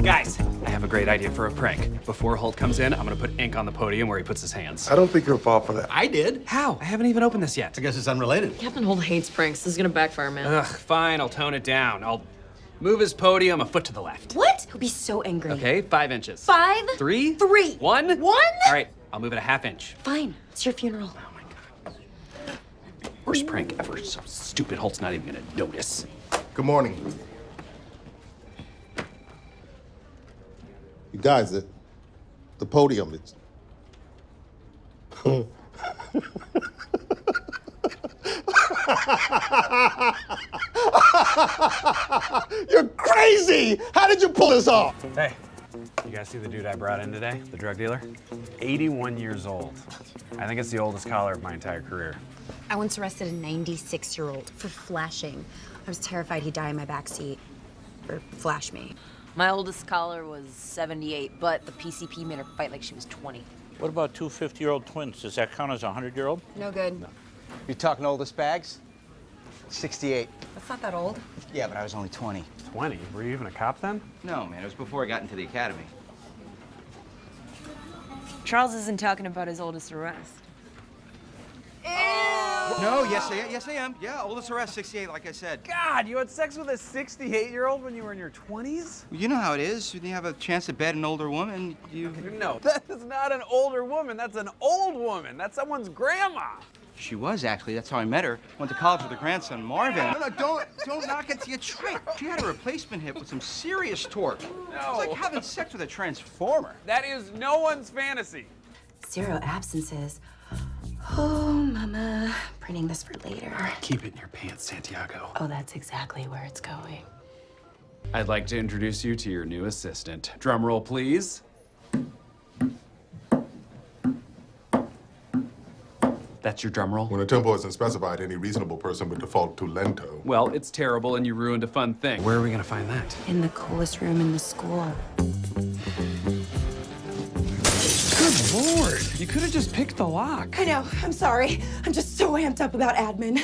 Guys, I have a great idea for a prank. Before Holt comes in, I'm gonna put ink on the podium where he puts his hands. I don't think he'll fall for that. I did. How? I haven't even opened this yet. I guess it's unrelated. Captain Holt hates pranks. This is gonna backfire, man. Ugh, fine, I'll tone it down. I'll move his podium a foot to the left. What? He'll be so angry. Okay, 5 inches. 5? 3? 3. 1? 1? All right, I'll move it a ½ inch. Fine. It's your funeral. Oh my God. Worst prank ever. So stupid, Holt's not even gonna notice. Good morning. You guys, the podium, it's... You're crazy! How did you pull this off? Hey, you guys see the dude I brought in today? The drug dealer? 81 years old. I think it's the oldest collar of my entire career. I once arrested a 96-year-old for flashing. I was terrified he'd die in my backseat. Or flash me. My oldest caller was 78, but the PCP made her fight like she was 20. What about two 50-year-old twins? Does that count as a 100-year-old? No good. You talking oldest bags? 68. That's not that old. Yeah, but I was only 20. 20? Were you even a cop then? No, man, it was before I got into the academy. Charles isn't talking about his oldest arrest. No, yes I am. Yeah, oldest arrest, 68, like I said. God, you had sex with a 68-year-old when you were in your 20s? You know how it is. When you have a chance to bed an older woman, you... No, that is not an older woman. That's an old woman. That's someone's grandma. She was, actually. That's how I met her. Went to college with her grandson, Marvin. No, don't knock it till you try it. She had a replacement hip with some serious torque. No. It's like having sex with a transformer. That is no one's fantasy. 0 absences. Oh, Mama. Printing this for later. Keep it in your pants, Santiago. Oh, that's exactly where it's going. I'd like to introduce you to your new assistant. Drum roll, please. That's your drum roll? When a tempo isn't specified, any reasonable person would default to lento. Well, it's terrible and you ruined a fun thing. Where are we gonna find that? In the coolest room in the school. Good Lord, you could have just picked the lock. I know. I'm sorry. I'm just so amped up about admin.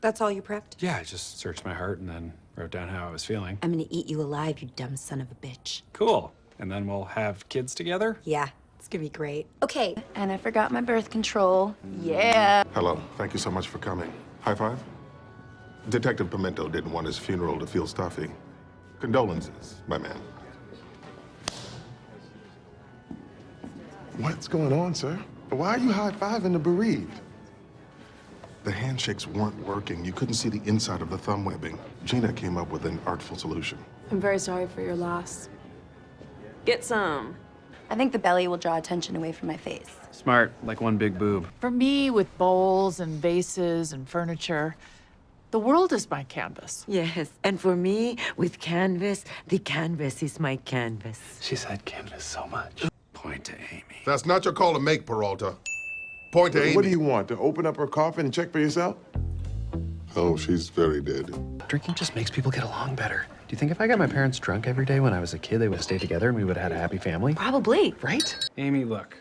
That's all you prepped? Yeah, I just searched my heart and then wrote down how I was feeling. I'm gonna eat you alive, you dumb son of a bitch. Cool. And then we'll have kids together? Yeah, it's gonna be great. Okay, and I forgot my birth control. Hello. Thank you so much for coming. High five? Detective Pimento didn't want his funeral to feel stuffy. Condolences, my man. What's going on, sir? Why are you high-fiving the bereaved? The handshakes weren't working. You couldn't see the inside of the thumb webbing. Gina came up with an artful solution. I'm very sorry for your loss. Get some. I think the belly will draw attention away from my face. Smart, like one big boob. For me, with bowls and vases and furniture, the world is my canvas. Yes, and for me, with canvas, the canvas is my canvas. She said canvas so much. Point to Amy. That's not your call to make, Peralta. Point to Amy. What do you want, to open up her coffin and check for yourself? Oh, she's very dead. Drinking just makes people get along better. Do you think if I got my parents drunk every day when I was a kid, they would stay together and we would have had a happy family? Probably. Right? Amy, look.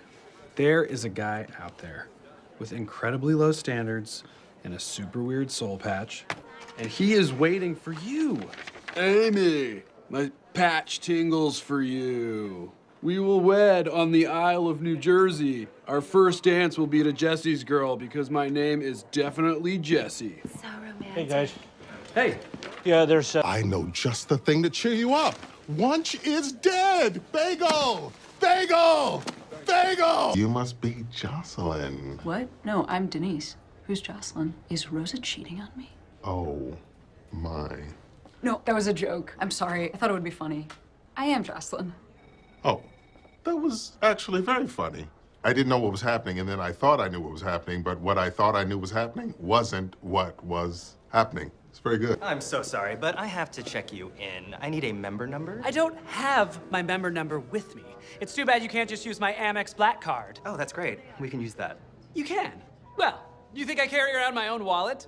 There is a guy out there with incredibly low standards and a super weird soul patch, and he is waiting for you. Amy, my patch tingles for you. We will wed on the Isle of New Jersey. Our first dance will be to Jesse's girl because my name is definitely Jesse. So romantic. Hey, guys. Hey. Yeah, there's I know just the thing to cheer you up. Wunsch is dead. Bagel! Bagel! Bagel! You must be Jocelyn. What? No, I'm Denise. Who's Jocelyn? Is Rosa cheating on me? Oh, my. No, that was a joke. I'm sorry. I thought it would be funny. I am Jocelyn. Oh, that was actually very funny. I didn't know what was happening, and then I thought I knew what was happening, but what I thought I knew was happening wasn't what was happening. It's very good. I'm so sorry, but I have to check you in. I need a member number. I don't have my member number with me. It's too bad you can't just use my Amex Black Card. Oh, that's great. We can use that. You can. Well, you think I carry around my own wallet?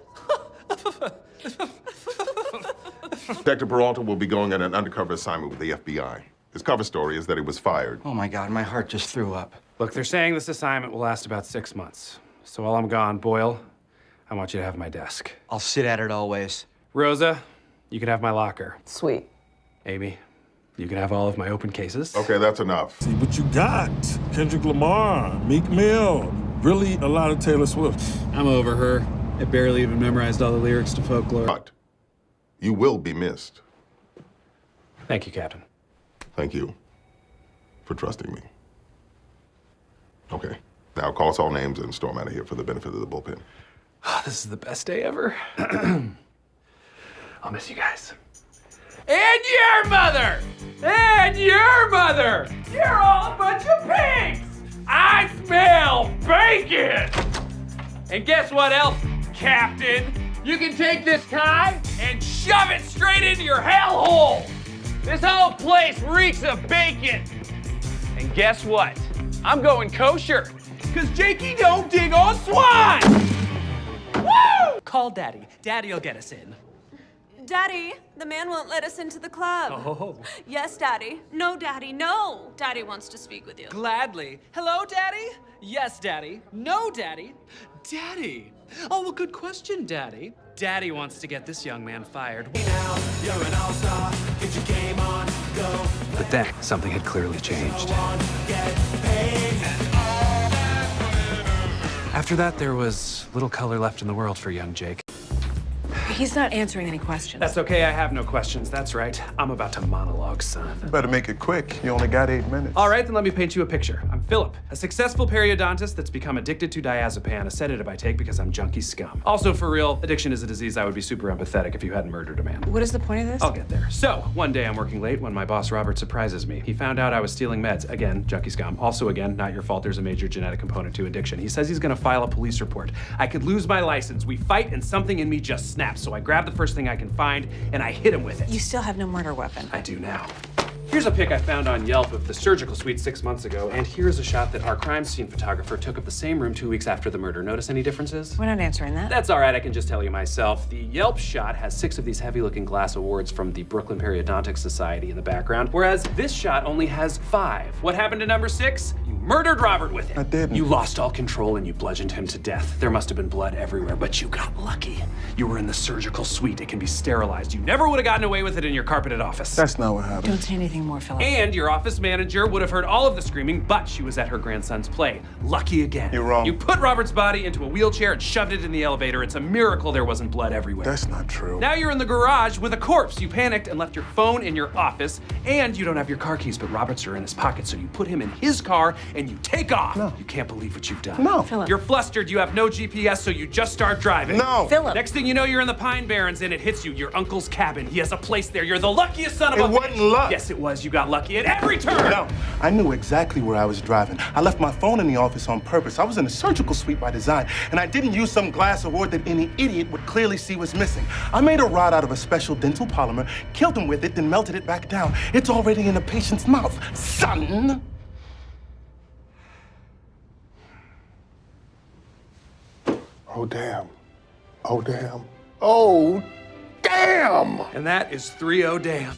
Detective Peralta will be going on an undercover assignment with the FBI. His cover story is that he was fired. Oh, my God, my heart just threw up. Look, they're saying this assignment will last about 6 months. So while I'm gone, Boyle, I want you to have my desk. I'll sit at it always. Rosa, you can have my locker. Sweet. Amy, you can have all of my open cases. Okay, that's enough. See what you got. Kendrick Lamar, Meek Mill, really a lot of Taylor Swift. I'm over her. I barely even memorized all the lyrics to Folklore. But you will be missed. Thank you, Captain. Thank you for trusting me. Okay, now call us all names and storm out of here for the benefit of the bullpen. This is the best day ever. I'll miss you guys. And your mother! And your mother! You're all a bunch of pigs! I smell bacon! And guess what else, Captain? You can take this tie and shove it straight into your hellhole! This whole place reeks of bacon! And guess what? I'm going kosher, because Jakey don't dig on swine! Woo! Call Daddy. Daddy'll get us in. Daddy, the man won't let us into the club. Oh. Yes, Daddy. No, Daddy, no. Daddy wants to speak with you. Gladly. Hello, Daddy? Yes, Daddy. No, Daddy. Daddy. Oh, well, good question, Daddy. Daddy wants to get this young man fired. Now, you're an all-star. Get your game on, go. But then, something had clearly changed. After that, there was little color left in the world for young Jake. He's not answering any questions. That's okay, I have no questions. That's right. I'm about to monologue, son. Better make it quick. You only got 8 minutes. All right, then let me paint you a picture. I'm Philip, a successful periodontist that's become addicted to diazepam, a sedative I take because I'm junkie scum. Also, for real, addiction is a disease I would be super empathetic if you hadn't murdered a man. What is the point of this? I'll get there. So, one day I'm working late when my boss Robert surprises me. He found out I was stealing meds. Again, junkie scum. Also, again, not your fault, there's a major genetic component to addiction. He says he's gonna file a police report. I could lose my license. We fight and something in me just snaps. So I grab the first thing I can find and I hit him with it. You still have no murder weapon. I do now. Here's a pic I found on Yelp of the surgical suite 6 months ago, and here's a shot that our crime scene photographer took of the same room 2 weeks after the murder. Notice any differences? We're not answering that. That's all right, I can just tell you myself. The Yelp shot has 6 of these heavy-looking glass awards from the Brooklyn Periodontics Society in the background, whereas this shot only has 5. What happened to number 6? You murdered Robert with it. I didn't. You lost all control and you bludgeoned him to death. There must have been blood everywhere, but you got lucky. You were in the surgical suite. It can be sterilized. You never would have gotten away with it in your carpeted office. That's not what happened. Don't say anything more, Philip. And your office manager would have heard all of the screaming, but she was at her grandson's play. Lucky again. You're wrong. You put Robert's body into a wheelchair and shoved it in the elevator. It's a miracle there wasn't blood everywhere. That's not true. Now you're in the garage with a corpse. You panicked and left your phone in your office, and you don't have your car keys, but Robert's are in his pocket, so you put him in his car and you take off. No. You can't believe what you've done. No. Philip. You're flustered, you have no GPS, so you just start driving. No. Philip. Next thing you know, you're in the Pine Barrens and it hits you. Your uncle's cabin. He has a place there. You're the luckiest son of a It wasn't luck. Yes, it was. You got lucky at every turn. No, I knew exactly where I was driving. I left my phone in the office on purpose. I was in a surgical suite by design, and I didn't use some glass award that any idiot would clearly see was missing. I made a rod out of a special dental polymer, killed him with it, then melted it back down. It's already in the patient's mouth, son! Oh, damn. Oh, damn. Oh, damn! And that is 3-0 damn.